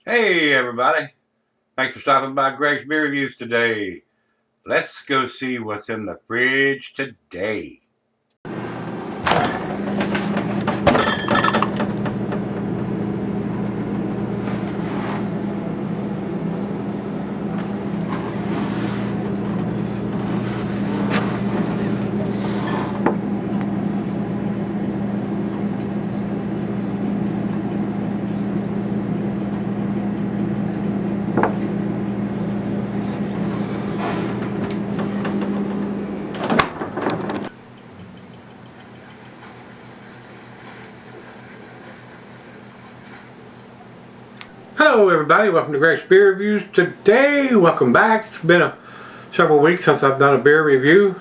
Hey everybody, thanks for stopping by Gregsbeerreviews today. Let's go see what's in the fridge today. Hello everybody, welcome to Gregsbeerreviews today. Welcome back. It's been several weeks since I've done a beer review.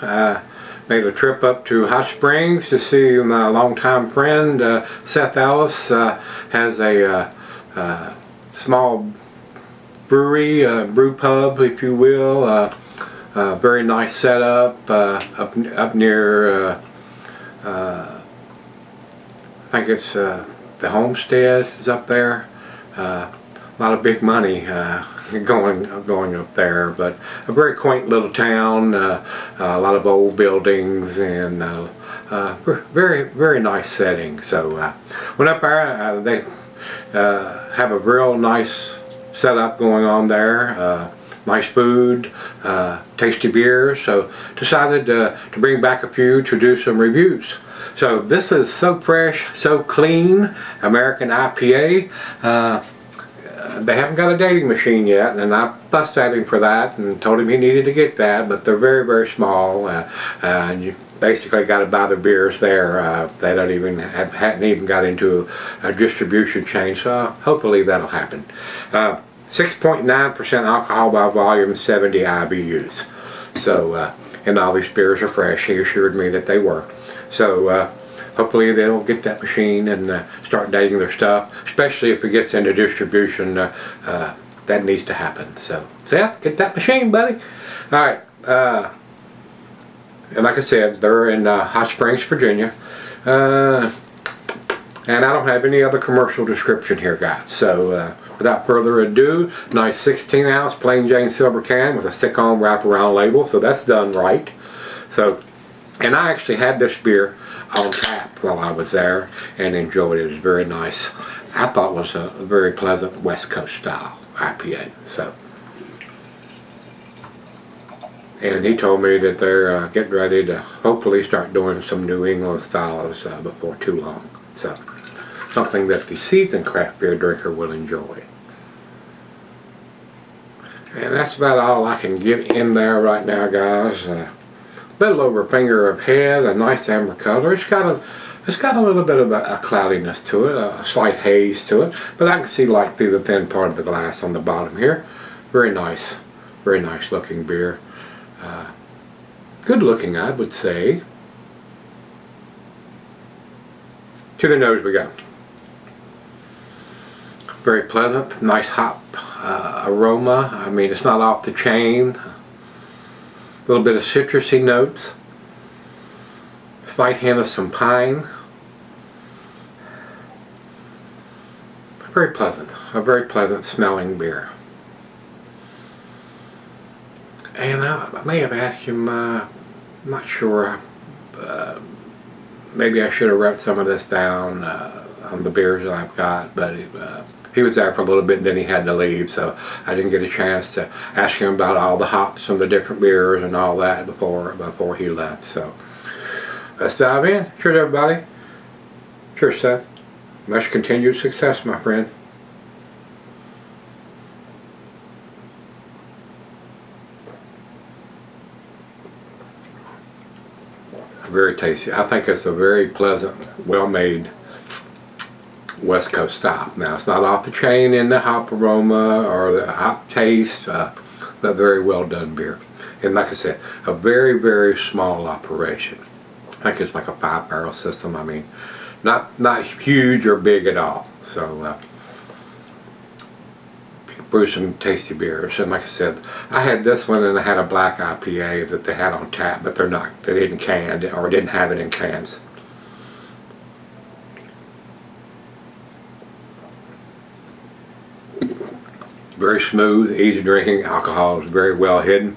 Made a trip up to Hot Springs to see my longtime friend Seth Ellis. Has a small brewery, brew pub if you will. Very nice setup up near I think it's the Homestead is up there. A lot of big money going up there, but a very quaint little town. A lot of old buildings and very nice setting. So went up there. They have a real nice setup going on there. Nice food, tasty beer. So decided to bring back a few to do some reviews. So this is So Fresh, So Clean American IPA. They haven't got a dating machine yet, and I fussed at him for that and told him he needed to get that, but they're very small, and you basically got to buy the beers there. They don't even hadn't even got into a distribution chain, so hopefully that'll happen. 6.9% alcohol by volume, 70 IBUs. So, and all these beers are fresh. He assured me that they were. So hopefully they'll get that machine and start dating their stuff, especially if it gets into distribution. That needs to happen. So Seth, get that machine, buddy. Alright, and like I said, they're in Hot Springs, Virginia. And I don't have any other commercial description here, guys. So without further ado, nice 16-ounce plain Jane silver can with a stick-on wraparound label. So that's done right. So, and I actually had this beer on tap while I was there and enjoyed it. It was very nice. I thought it was a very pleasant West Coast style IPA. So, and he told me that they're getting ready to hopefully start doing some New England styles before too long. So, something that the seasoned craft beer drinker will enjoy. And that's about all I can get in there right now, guys. Little over a finger of head, a nice amber color. It's got a little bit of a cloudiness to it, a slight haze to it, but I can see light through the thin part of the glass on the bottom here. Very nice looking beer. Good looking, I would say. To the nose we go. Very pleasant, nice hop aroma. I mean, it's not off the chain. A little bit of citrusy notes. Slight hint of some pine. Very pleasant. A very pleasant smelling beer. And I may have asked him, I'm not sure, maybe I should have wrote some of this down on the beers that I've got, but he was there for a little bit and then he had to leave, so I didn't get a chance to ask him about all the hops from the different beers and all that before he left. So let's dive in. Cheers, everybody. Cheers, Seth. Much continued success, my friend. Very tasty. I think it's a very pleasant, well-made West Coast style. Now, it's not off the chain in the hop aroma or the hop taste, but very well done beer. And like I said, a very small operation. I think it's like a 5-barrel system. I mean, not huge or big at all. So, brew some tasty beers. And like I said, I had this one and I had a black IPA that they had on tap, but they didn't can or didn't have it in cans. Very smooth, easy drinking. Alcohol is very well hidden.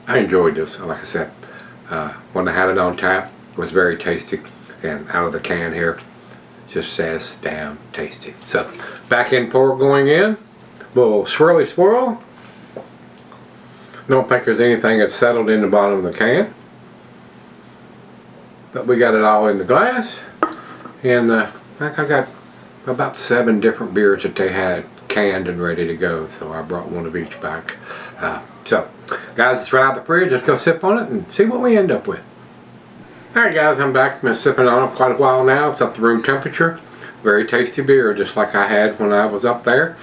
I enjoyed this. Like I said, when I had it on tap, it was very tasty. And out of the can here, just says damn tasty. So, back end pour going in. Little swirly swirl. Don't think there's anything that's settled in the bottom of the can. But we got it all in the glass. And I think I got about 7 different beers that they had canned and ready to go. So I brought one of each back. So, guys, it's right out of the fridge. Let's go sip on it and see what we end up with. Alright guys, I'm back. I've been sipping on it quite a while now. It's up to room temperature. Very tasty beer, just like I had when I was up there.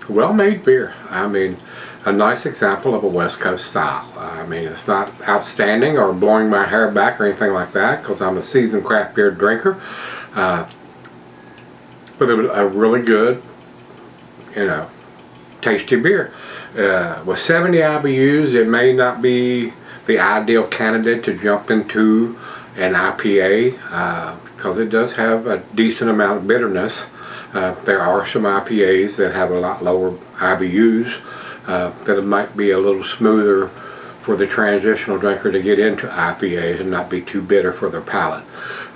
Well-made beer. I mean, a nice example of a West Coast style. I mean, it's not outstanding or blowing my hair back or anything like that, because I'm a seasoned craft beer drinker. But it was a really good, you know, tasty beer. With 70 IBUs, it may not be the ideal candidate to jump into an IPA, because it does have a decent amount of bitterness. There are some IPAs that have a lot lower IBUs, that it might be a little smoother for the transitional drinker to get into IPAs and not be too bitter for their palate.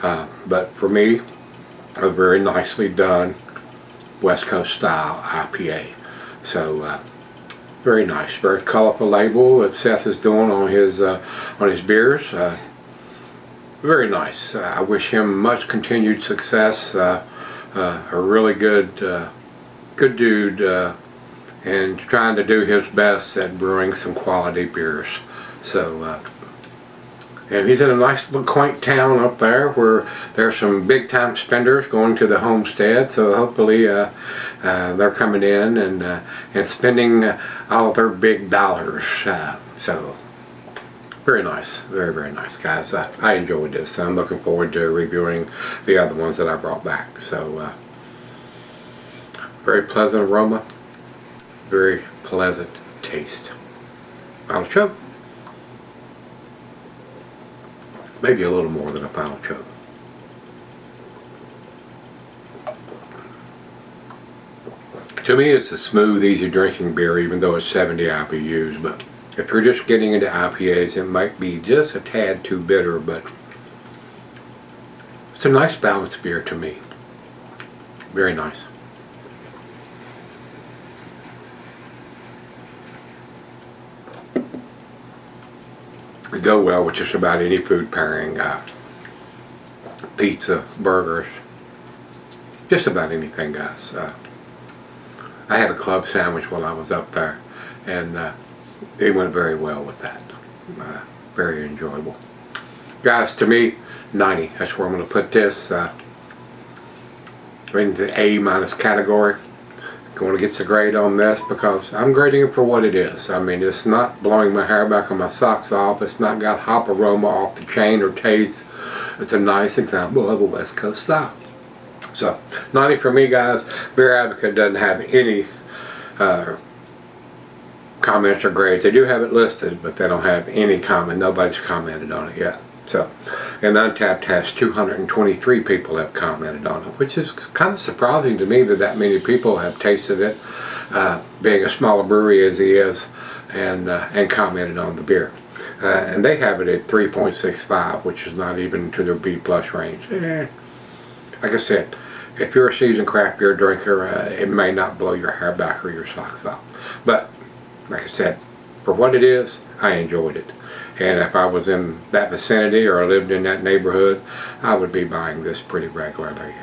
But for me, a very nicely done West Coast style IPA. So very nice, very colorful label that Seth is doing on his beers. Very nice. I wish him much continued success. A really good dude, and trying to do his best at brewing some quality beers. So, and he's in a nice little quaint town up there where there's some big time spenders going to the homestead. So hopefully they're coming in and spending all of their big dollars. So very nice, very nice, guys. I enjoyed this. I'm looking forward to reviewing the other ones that I brought back. So very pleasant aroma, very pleasant taste. Final chug. Maybe a little more than a final chug. To me, it's a smooth, easy drinking beer, even though it's 70 IBUs. But if you're just getting into IPAs, it might be just a tad too bitter, but it's a nice balanced beer to me. Very nice. It go well with just about any food pairing. Pizza, burgers, just about anything, guys. I had a club sandwich while I was up there, and it went very well with that. Very enjoyable. Guys, to me, 90. That's where I'm going to put this. In the A- category. Going to get the grade on this because I'm grading it for what it is. I mean, it's not blowing my hair back or my socks off. It's not got hop aroma off the chain or taste. It's a nice example of a West Coast style. So, 90 for me, guys. Beer Advocate doesn't have any comments or grades. They do have it listed, but they don't have any comment. Nobody's commented on it yet. So, and Untappd has 223 people have commented on it, which is kind of surprising to me that many people have tasted it, being a smaller brewery as he is, and commented on the beer. And they have it at 3.65, which is not even to their B+ range. Like I said, if you're a seasoned craft beer drinker, it may not blow your hair back or your socks off. But, like I said, for what it is, I enjoyed it. And if I was in that vicinity or lived in that neighborhood, I would be buying this pretty regularly.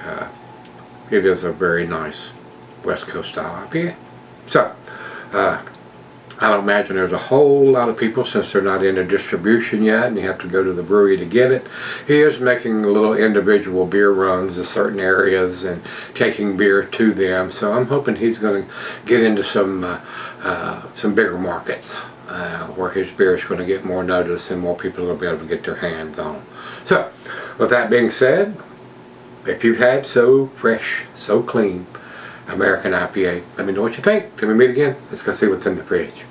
It is a very nice West Coast style IPA. So, I don't imagine there's a whole lot of people, since they're not into distribution yet and you have to go to the brewery to get it. He is making little individual beer runs to certain areas and taking beer to them. So I'm hoping he's going to get into some bigger markets where his beer is going to get more notice and more people will be able to get their hands on. So, with that being said, if you've had so fresh, so clean American IPA, let me know what you think. Till we meet again, let's go see what's in the fridge.